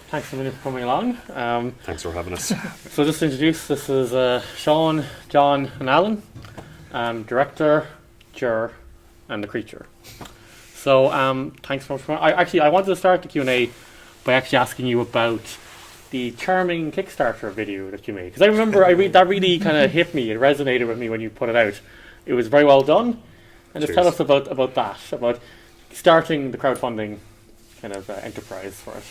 thanks a million for coming along. Thanks for having us. So just to introduce, this is Sean, John and Alan, director, juror and the creature. So thanks so much for I wanted to start the Q&A by actually asking you about the charming Kickstarter video that you made. Because I remember that really kind of hit me, it resonated with me when you put it out. It was very well done. And just tell us about that, about starting the crowdfunding kind of enterprise for it.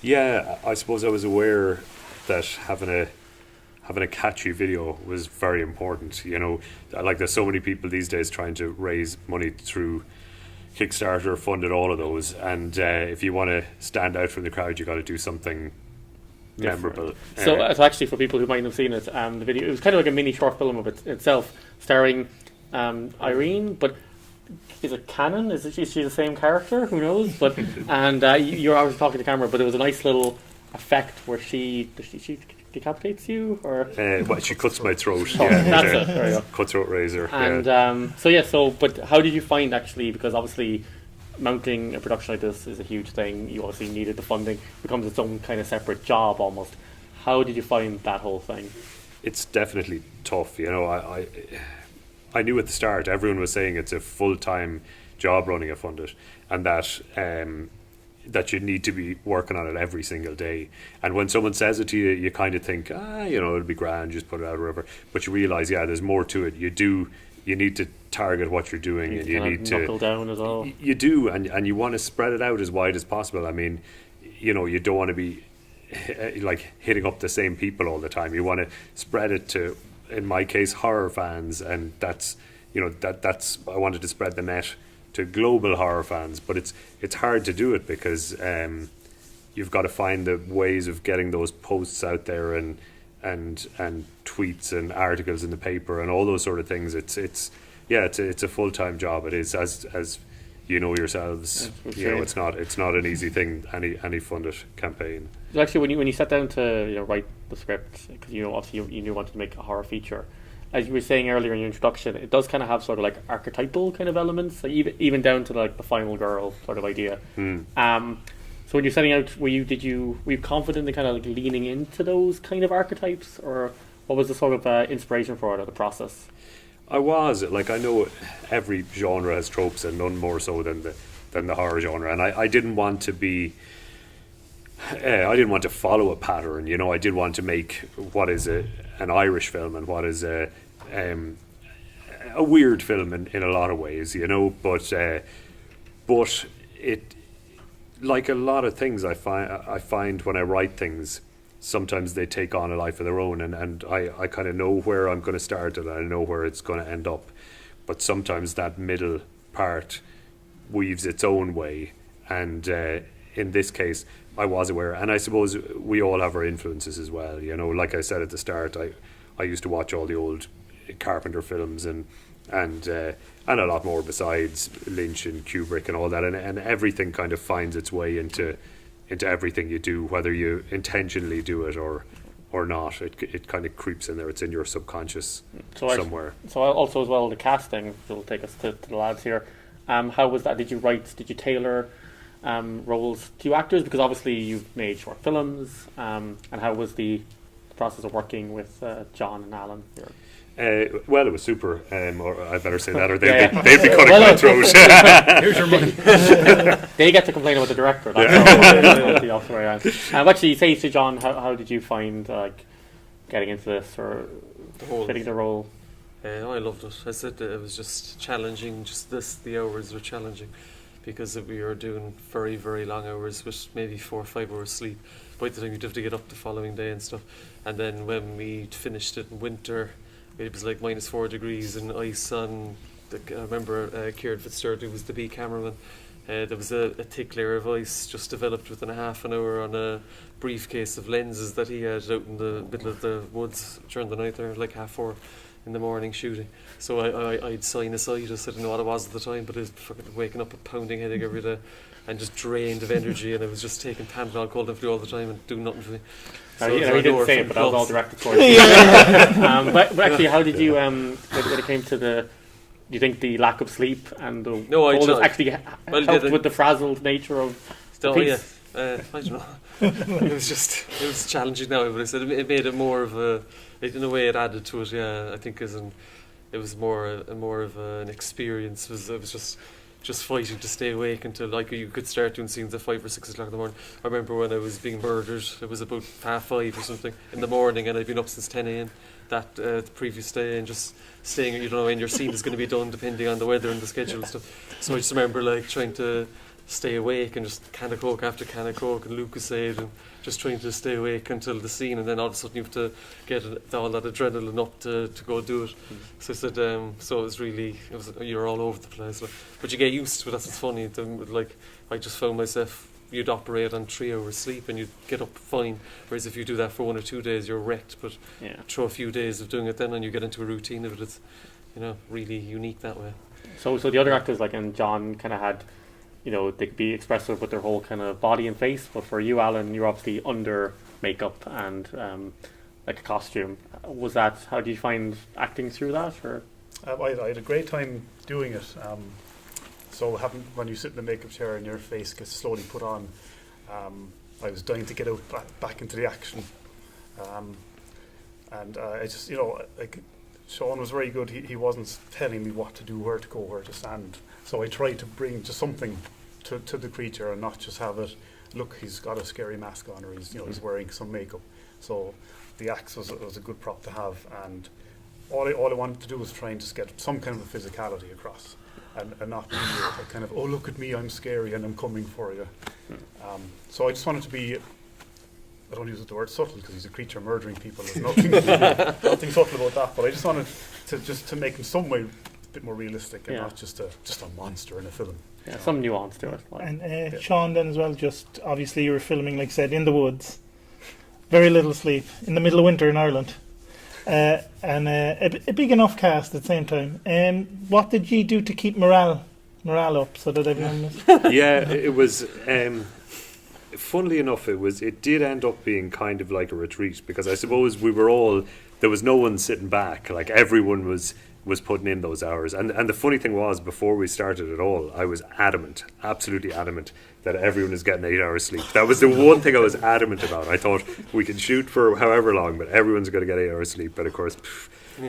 Yeah, I suppose I was aware that having a catchy video was very important. You know, like there's so many people these days trying to raise money through Kickstarter, funded all of those, and if you want to stand out from the crowd, you got to do something memorable. So actually, for people who might have seen it, the video, it was kind of like a mini short film of itself, starring Irene, but is it canon? Is she the same character? Who knows? But and you're obviously talking to camera, but there was a nice little effect where she decapitates you, or well, she cuts my throat. Oh, yeah, that's it. There you go. Cutthroat razor. And but how did you find actually? Because obviously, mounting a production like this is a huge thing. You obviously needed the funding. It becomes its own kind of separate job almost. How did you find that whole thing? It's definitely tough. You know, I knew at the start everyone was saying it's a full-time job running a funded, and that that you need to be working on it every single day. And when someone says it to you, you kind of think, it'll be grand, just put it out or whatever. But you realise, there's more to it. You need to target what you're doing, and you need to knuckle down as well. You do, and you want to spread it out as wide as possible. I mean, you don't want to be like hitting up the same people all the time. You want to spread it to, in my case, horror fans, and that's I wanted to spread the net to global horror fans, but it's hard to do it because you've got to find the ways of getting those posts out there and tweets and articles in the paper and all those sort of things. It's a full-time job. It is, as you know yourselves. It's not an easy thing, any funded campaign. So actually, when you sat down to write the script, because obviously you wanted to make a horror feature, as you were saying earlier in your introduction, it does kind of have sort of like archetypal kind of elements, like even down to like the final girl sort of idea. So when you're setting out, were you confident in kind of like leaning into those kind of archetypes, or what was the sort of inspiration for it, or the process? I was like, I know every genre has tropes, and none more so than the horror genre, and I didn't want to be. I didn't want to follow a pattern, I did want to make what is an Irish film and what is a weird film in a lot of ways, but it, like a lot of things I find when I write things, sometimes they take on a life of their own, and I kind of know where I'm going to start and I know where it's going to end up, but sometimes that middle part weaves its own way, and in this case I was aware, and I suppose we all have our influences as well. Like I said at the start, I used to watch all the old Carpenter films and a lot more besides, Lynch and Kubrick and all that, and everything kind of finds its way into everything you do, whether you intentionally do it or not. It kind of creeps in there. It's in your subconscious somewhere. So also as well, the casting will take us to the lads here. How was that? Did you tailor roles to actors, because obviously you've made short films, and how was the process of working with John and Alan here? Well, it was super, or I better say that, or they'd be cutting my throat. Here's your money. They get to complain about the director. That's the opposite way around. Actually, say to John, how did you find getting into this, or fitting the role? I loved it. I said it was just challenging. The hours were challenging, because we were doing very, very long hours with maybe 4 or 5 hours sleep. By the time you'd have to get up the following day and stuff. And then when we finished it in winter, it was like -4 degrees and ice on. I remember Kieran Fitzgerald, who was the B cameraman. There was a thick layer of ice just developed within a half an hour on a briefcase of lenses that he had out in the middle of the woods during the night there, like 4:30 in the morning shooting. So I'd sinusitis, I didn't know what it was at the time, but I was fucking waking up with pounding headache every day and just drained of energy, and I was just taking Panadol cold all the time and doing nothing for me. So he didn't say it, but that was all directed towards you. But actually, how did you, when it came to do you think the lack of sleep and all this actually helped with the frazzled nature of the piece? I don't know. it was challenging now, but I said it made it more of a, in a way it added to it, yeah, I think it was more of an experience. It was just fighting to stay awake until, like, you could start doing scenes at 5 or 6 o'clock in the morning. I remember when I was being murdered, it was about 5:30 or something in the morning, and I'd been up since 10 a.m. The previous day, and just staying, you don't know when your scene is going to be done depending on the weather and the schedule and stuff. So I just remember, like, trying to stay awake and just can of Coke after can of Coke and Lucasade, and just trying to stay awake until the scene, and then all of a sudden you have to get all that adrenaline up to go do it. So I said, so you're all over the place, like, but you get used to it. That's what's funny. Like, I just found myself, you'd operate on 3 hours sleep and you'd get up fine, whereas if you do that for 1 or 2 days you're wrecked, but throw a few days of doing it then and you get into a routine of it. It's, really unique that way. So the other actors, like, and John kind of had, they could be expressive with their whole kind of body and face, but for you, Alan, you're obviously under makeup and like a costume. How do you find acting through that? Or I had a great time doing it. So when you sit in the makeup chair and your face gets slowly put on, I was dying to get out back into the action. And I just, like, Sean was very good. He wasn't telling me what to do, where to go, where to stand. So I tried to bring just something to the creature and not just have it, look, he's got a scary mask on, or he's wearing some makeup. So the axe was a good prop to have, and all I wanted to do was try and just get some kind of a physicality across, and not be a kind of, oh, look at me, I'm scary and I'm coming for you. So I just wanted to be, I don't use the word subtle because he's a creature murdering people. There's nothing subtle about that. But I just wanted to make him some way a bit more realistic and not just a monster in a film. Yeah, some nuance to it. Like. And Sean, then as well, just obviously you were filming, like I said, in the woods, very little sleep, in the middle of winter in Ireland, and a big enough cast at the same time. What did you do to keep morale up so that everyone was? Yeah, it was. Funnily enough, it did end up being kind of like a retreat, because I suppose there was no one sitting back. Like, everyone was putting in those hours. And the funny thing was, before we started at all, I was absolutely adamant that everyone is getting 8 hours sleep. That was the one thing I was adamant about. I thought we can shoot for however long, but everyone's going to get 8 hours sleep. But of course,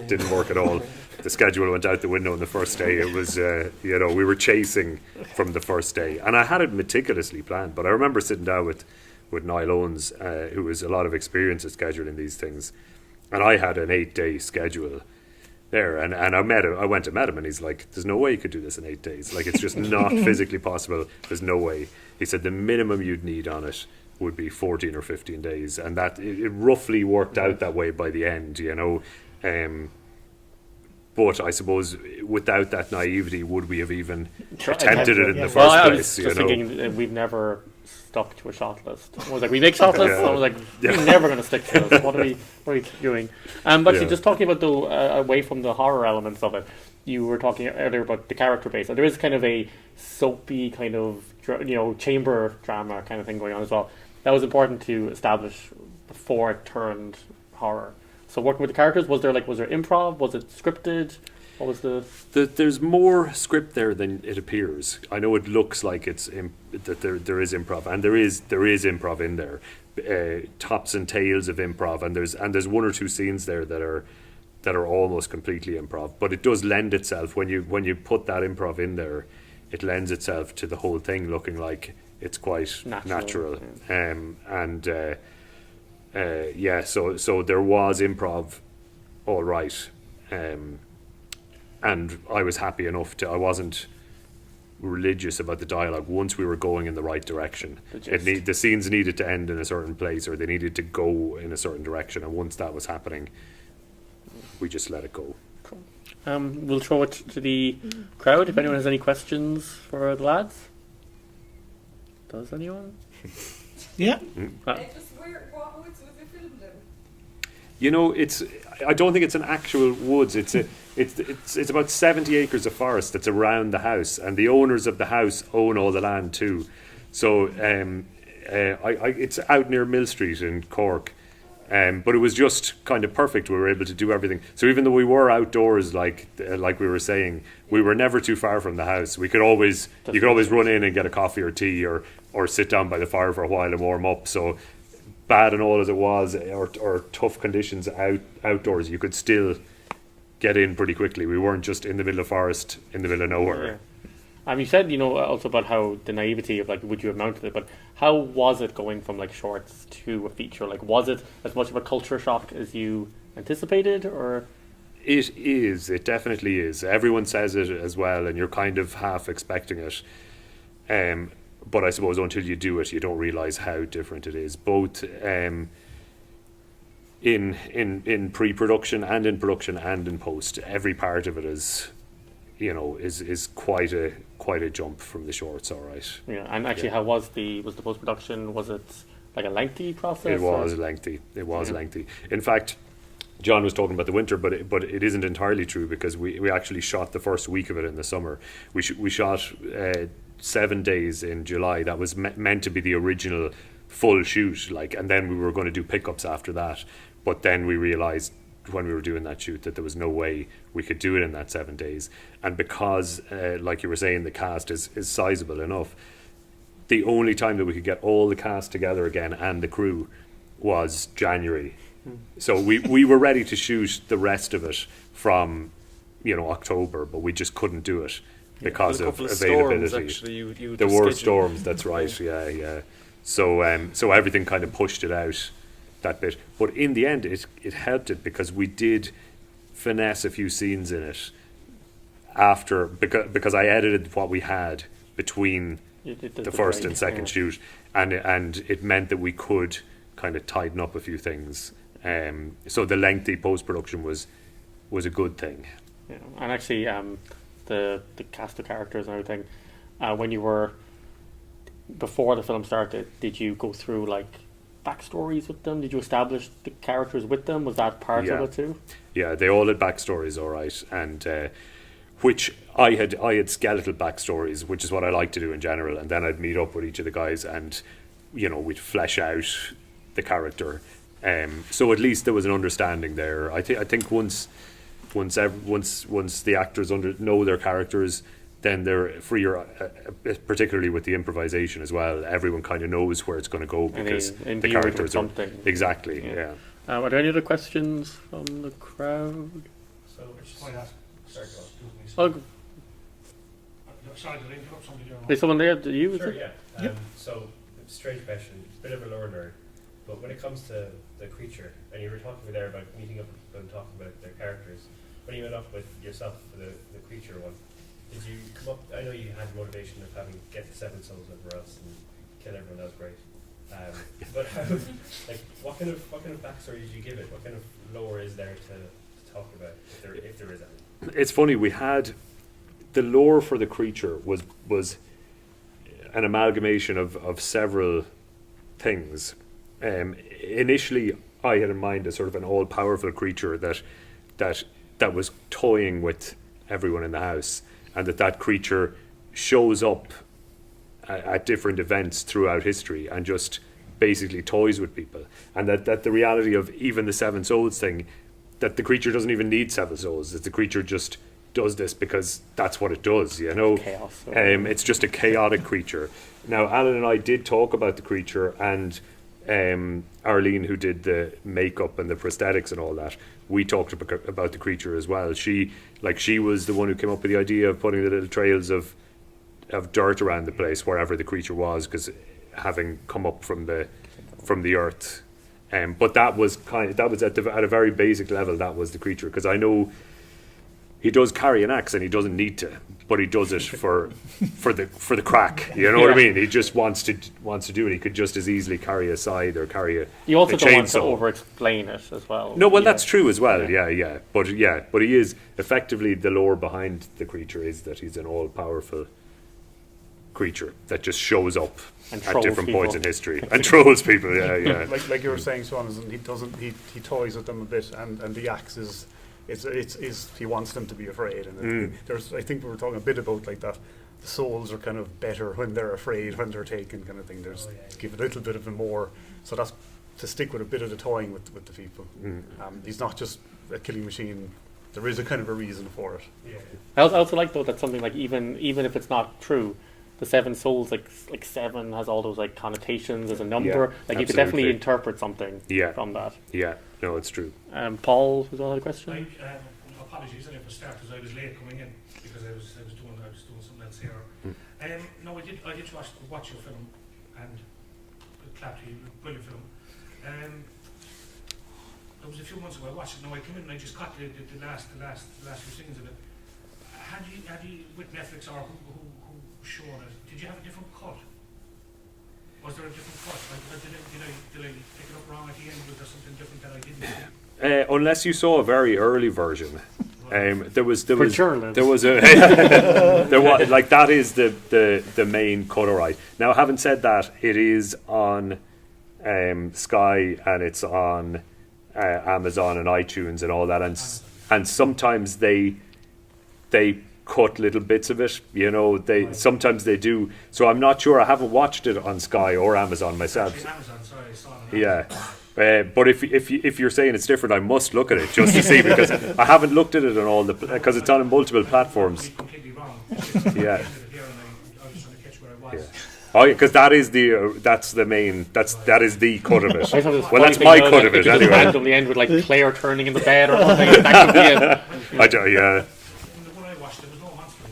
didn't work at all. The schedule went out the window on the first day. It was, we were chasing from the first day. And I had it meticulously planned. But I remember sitting down with Niall Owens, who has a lot of experience at scheduling these things. And I had an 8-day schedule there, and I went to met him, and he's like, there's no way you could do this in 8 days. Like, it's just not physically possible. There's no way. He said the minimum you'd need on it would be 14 or 15 days, and that it roughly worked out that way by the end, but I suppose without that naivety, would we have even attempted it in the first place? I was just thinking we've never stuck to a shot list. I was like, we make shot lists. I was like, we're never going to stick to it. What are we doing? But just talking about away from the horror elements of it, you were talking earlier about the character base. So there is kind of a soapy kind of chamber drama kind of thing going on as well. That was important to establish before it turned horror. So working with the characters, was there improv? Was it scripted? What was there's more script there than it appears. I know it looks like that there is improv, and there is improv in there, tops and tails of improv, and there's one or two scenes there that are almost completely improv. But it does lend itself when you put that improv in there, it lends itself to the whole thing looking like it's quite natural. So there was improv, all right. And I was happy enough I wasn't religious about the dialogue once we were going in the right direction. The scenes needed to end in a certain place, or they needed to go in a certain direction, and once that was happening, we just let it go. Cool. We'll throw it to the crowd if anyone has any questions for the lads. Does anyone? Yeah. What woods was it filmed in? I don't think it's an actual woods. It's about 70 acres of forest that's around the house, and the owners of the house own all the land too. So it's out near Mill Street in Cork, but it was just kind of perfect. We were able to do everything. So even though we were outdoors, like we were saying, we were never too far from the house. You could always run in and get a coffee or tea, or or sit down by the fire for a while and warm up. So bad and all as it was, or tough conditions outdoors, you could still get in pretty quickly. We weren't just in the middle of forest, in the middle of nowhere. Yeah. You said, also about how the naivety of like, would you have mounted it? But how was it going from like shorts to a feature? Like, was it as much of a culture shock as you anticipated, or? It is. It definitely is. Everyone says it as well, and you're kind of half expecting it. But I suppose until you do it, you don't realise how different it is. Both in pre-production and in production and in post, every part of it is quite a jump from the shorts. All right. Yeah, and actually, how was the post-production? Was it like a lengthy process? It was lengthy. It was lengthy. In fact, John was talking about the winter, but it isn't entirely true, because we actually shot the first week of it in the summer. We shot 7 days in July. That was meant to be the original full shoot, and then we were going to do pickups after that. But then we realised when we were doing that shoot that there was no way we could do it in that 7 days. And because, like you were saying, the cast is sizable enough, the only time that we could get all the cast together again and the crew was January. So we were ready to shoot the rest of it from October, but we just couldn't do it because of availability. Storms, actually, there were storms, that's right. Yeah. So everything kind of pushed it out that bit, but in the end it helped it, because we did finesse a few scenes in it after, because I edited what we had between the first and second shoot, and it meant that we could kind of tighten up a few things. So the lengthy post-production was a good thing. Yeah. And actually, the cast of characters and everything, when you were, before the film started, did you go through like backstories with them? Did you establish the characters with them? Was that part of it too? Yeah, they all had backstories, all right, and which I had skeletal backstories, which is what I like to do in general, and then I'd meet up with each of the guys, and we'd flesh out the character. So at least there was an understanding there. I think once the actors know their characters, then they're freer, particularly with the improvisation as well. Everyone kind of knows where it's going to go, because the characters are exactly. Yeah. Are there any other questions from the crowd? So I just want to ask. Sorry, sorry to interrupt somebody there. Is someone there? Do you? Sure, yeah. So, strange question. It's a bit of a learner, but when it comes to the creature, and you were talking there about meeting up with people and talking about their characters, when you met up with yourself for the creature one, did you come up? I know you had motivation of having get the 7 souls over us and kill everyone. That was great. But how, what kind of backstory did you give it? What kind of lore is there to talk about, if there is any? It's funny. We had the lore for the creature was an amalgamation of several things. Initially, I had in mind a sort of an all-powerful creature that was toying with everyone in the house, and that creature shows up at different events throughout history and just basically toys with people, and that the reality of even the 7 souls thing, that the creature doesn't even need 7 souls, that the creature just does this because that's what it does, Chaos. It's just a chaotic creature. Now, Alan and I did talk about the creature, and Arlene, who did the makeup and the prosthetics and all that, we talked about the creature as well. She was the one who came up with the idea of putting the little trails of dirt around the place wherever the creature was, because having come up from the earth. But that was at a very basic level. That was the creature, because I know he does carry an axe and he doesn't need to, but he does it for the crack. You know what I mean? He just wants to do it. He could just as easily carry a scythe or carry a You also don't want to chainsaw. over-explain it as well. No, well, that's true as well. Yeah. But he is effectively, the lore behind the creature is that he's an all-powerful creature that just shows up And at trolls different people. points in history and trolls people. Yeah. Like you were saying, Sean, he toys with them a bit, and the axe is he wants them to be afraid. And I think we were talking a bit about like that. The souls are kind of better when they're afraid, when they're taken, kind of thing. There's give a little bit of a more. So that's to stick with a bit of the toying with the people. He's not just a killing machine. There is a kind of a reason for it. Yeah. I also like, though, that something like even if it's not true, the seven souls, like seven has all those like connotations as a number. Like you could absolutely. definitely interpret something Yeah. from that. Yeah, no, it's true. Paul, was that a question? Apologies, I for starters, I was late coming in because I was doing something else here. No, I did watch your film and clapped you, brilliant film. It was a few months ago I watched it. No, I came in and I just got the last few scenes of it. Had you with Netflix or who showed it? Did you have a different cut? Was there a different cut? Did I pick it up wrong at the end? Was there something different that I didn't see? Unless you saw a very early version, there was a like that is the main cut, right? Now, having said that, it is on Sky and it's on Amazon and iTunes and all that, and sometimes they cut little bits of it, sometimes they do. So I'm not sure. I haven't watched it on Sky or Amazon myself. Amazon, sorry, I saw it on Yeah. But if you're saying it's different, I must look at it just to see, because I haven't looked at it on all because it's on multiple platforms. completely wrong. Yeah. I was trying to catch where I was. Yeah. Oh yeah, because that is that is the cut of I thought it was it. Well, funny that's thing, my though, cut that of it it could just anyway. randomly end with like Claire turning in the bed or something. That could be it. I don't, yeah. In the one I watched, there was no monster,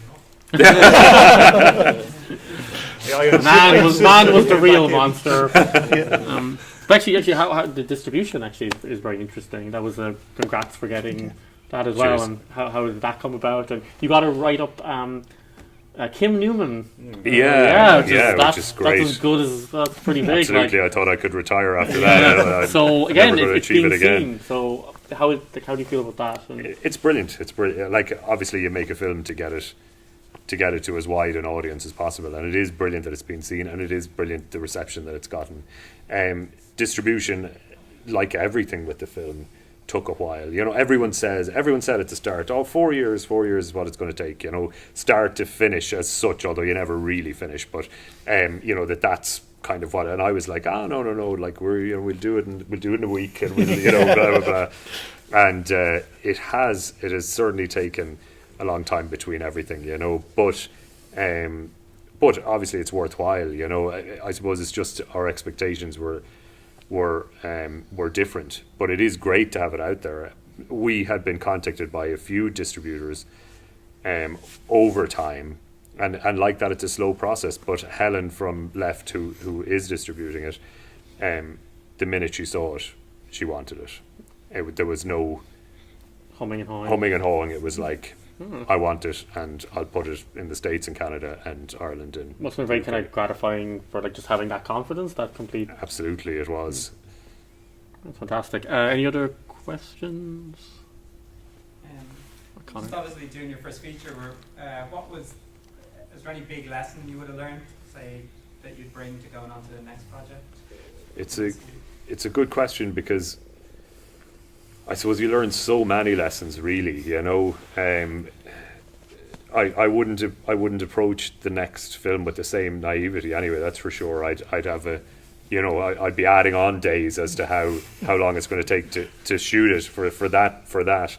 Man was the real monster. But actually, how the distribution actually is very interesting. That was a congrats for getting that as well. Cheers. And how did that come about? And you got to write up Kim Newman. Which is great. That's as good as that's pretty big. Absolutely, I thought I could retire after that. So again, never gonna it's achieve being it again. seen. So how do you feel about that? And It's brilliant. It's brilliant. Like, obviously, you make a film to get it to as wide an audience as possible, and it is brilliant that it's been seen, and it is brilliant the reception that it's gotten. Distribution, like everything with the film, took a while. Everyone said at the start, 4 years is what it's going to take, start to finish as such, although you never really finish, but that's kind of what, and I was like, no, like we'll do it in a week, and we'll blah blah blah. And it has certainly taken a long time between everything, but obviously it's worthwhile. I suppose it's just our expectations were different, but it is great to have it out there. We had been contacted by a few distributors over time, and like that, it's a slow process. But Helen from Left, who is distributing it, the minute she saw it, she wanted it. There was no humming and hawing. It was like, I want it, and I'll put it in the States and Canada and Ireland. And must have been very kind of gratifying for like just having that confidence, that complete. Absolutely, it was. That's fantastic. Any other questions? Just obviously doing your first feature, is there any big lesson you would have learned, say, that you'd bring to going on to the next project? It's a good question, because I suppose you learn so many lessons, really. I wouldn't approach the next film with the same naivety anyway. That's for sure. I'd have I'd be adding on days as to how long it's going to take to shoot it for that.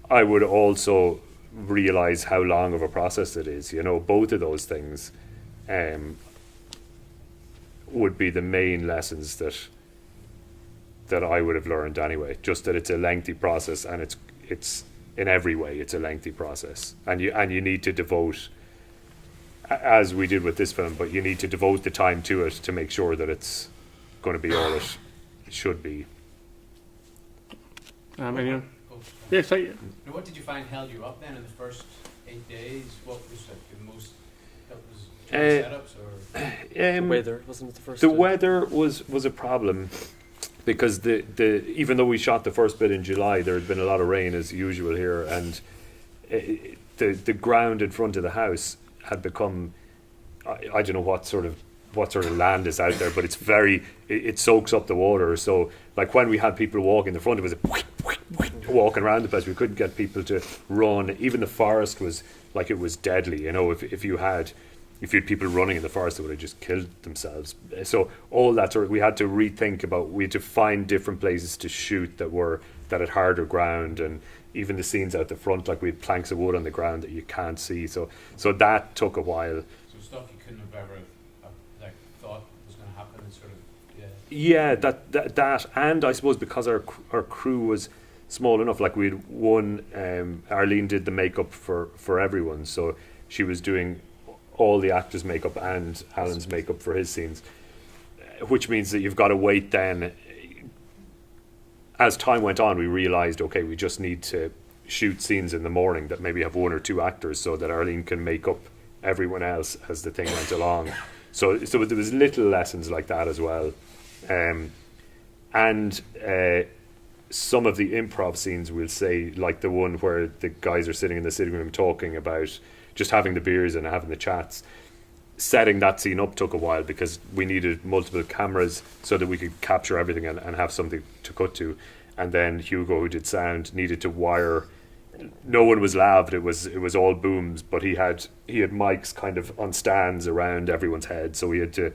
I would also realize how long of a process it is. Both of those things would be the main lessons that I would have learned anyway. Just that it's a lengthy process, and it's in every way it's a lengthy process, and you need to devote, as we did with this film, but you need to devote the time to it to make sure that it's going to be all it should be. Yeah, so Now, what did you find held you up then in the first 8 days? What was like the most that was setups or weather wasn't it the first? The weather was a problem, because the even though we shot the first bit in July, there had been a lot of rain as usual here, and the ground in front of the house had become, I don't know what sort of land is out there, but it soaks up the water. So like when we had people walking, the front of it was walking around the place. We couldn't get people to run. Even the forest was like, it was deadly. If you had people running in the forest, they would have just killed themselves. So all that we had to rethink about. We had to find different places to shoot that were that had harder ground, and even the scenes out the front, like we had planks of wood on the ground that you can't see. So that took a while. So stuff you couldn't have ever like thought was going to happen, and sort of yeah, that, and I suppose because our crew was small enough, like we'd one, Arlene did the makeup for everyone, so she was doing all the actors' makeup and Alan's makeup for his scenes, which means that you've got to wait then. As time went on, we realised, okay, we just need to shoot scenes in the morning that maybe have 1 or 2 actors so that Arlene can make up everyone else as the thing went along. So there was little lessons like that as well. And some of the improv scenes, we'll say, like the one where the guys are sitting in the sitting room talking about just having the beers and having the chats. Setting that scene up took a while because we needed multiple cameras so that we could capture everything and have something to cut to. And then Hugo, who did sound, needed to wire. No one was laved. It was all booms, but he had mics kind of on stands around everyone's head. So we had to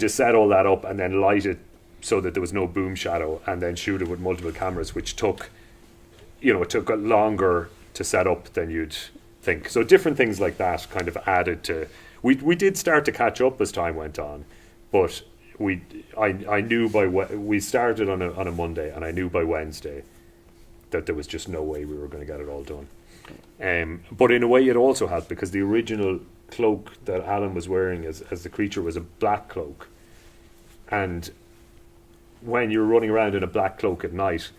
set all that up and then light it so that there was no boom shadow, and then shoot it with multiple cameras, which took longer to set up than you'd think. So different things like that kind of added to. We did start to catch up as time went on, but I knew we started on a Monday, and I knew by Wednesday that there was just no way we were going to get it all done. But in a way, it also helped because the original cloak that Alan was wearing as the creature was a black cloak, and when you're running around in a black cloak at night,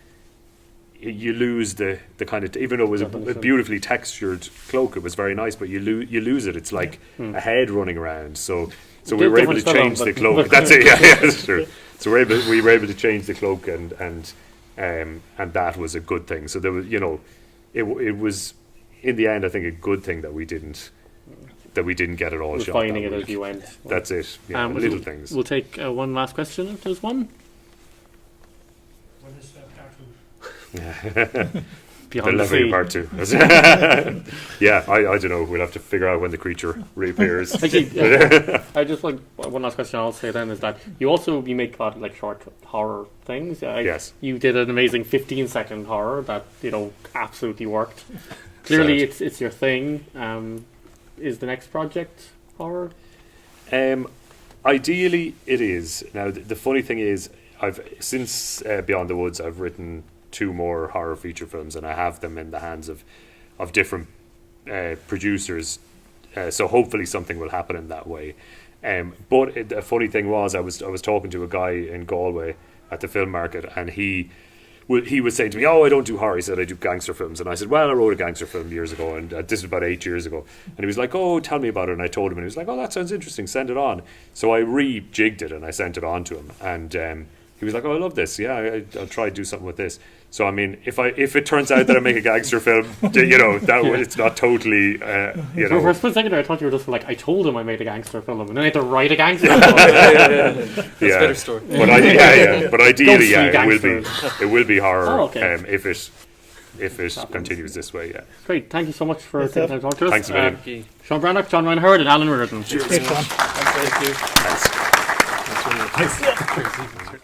you lose the kind of, even though it was a beautifully textured cloak, it was very nice, but you lose it. It's like a head running around. So we were able to change the cloak. That's it. Yeah, that's true. So we were able to change the cloak, and that was a good thing. So there was, it was in the end, I think, a good thing that we didn't get it all shot. Refining it as you went. That's it. Yeah, little things. We'll take one last question if there's one. When is part 2? Beyond the sea. Part 2. Yeah, I don't know. We'll have to figure out when the creature reappears. Actually, I just like one last question I'll say then is that you make a lot of like short horror things. Yes. You did an amazing 15-second horror that absolutely worked. Clearly, it's your thing. Is the next project horror? Ideally, it is. Now, the funny thing is, since Beyond the Woods, I've written 2 more horror feature films, and I have them in the hands of different producers. So hopefully something will happen in that way. But the funny thing was, I was talking to a guy in Galway at the film market, and he was saying to me, I don't do horror. He said, I do gangster films. And I said, well, I wrote a gangster film years ago, and this was about 8 years ago. And he was like, tell me about it. And I told him, and he was like, that sounds interesting, send it on. So I rejigged it, and I sent it on to him. And he was like, I love this. Yeah, I'll try to do something with this. So, I mean, if it turns out that I make a gangster film, it's not totally, For a split second there, I thought you were just like, I told him I made a gangster film, and then I had to write a gangster film. That's a better story. But ideally, it will be horror if it continues this way, yeah. Great, thank you so much for taking time to talk to us. Thanks a million. Sean Breathnach, John Reinhardt, and Alan Riordan. Cheers. Thanks, Sean. Thank you. Thanks.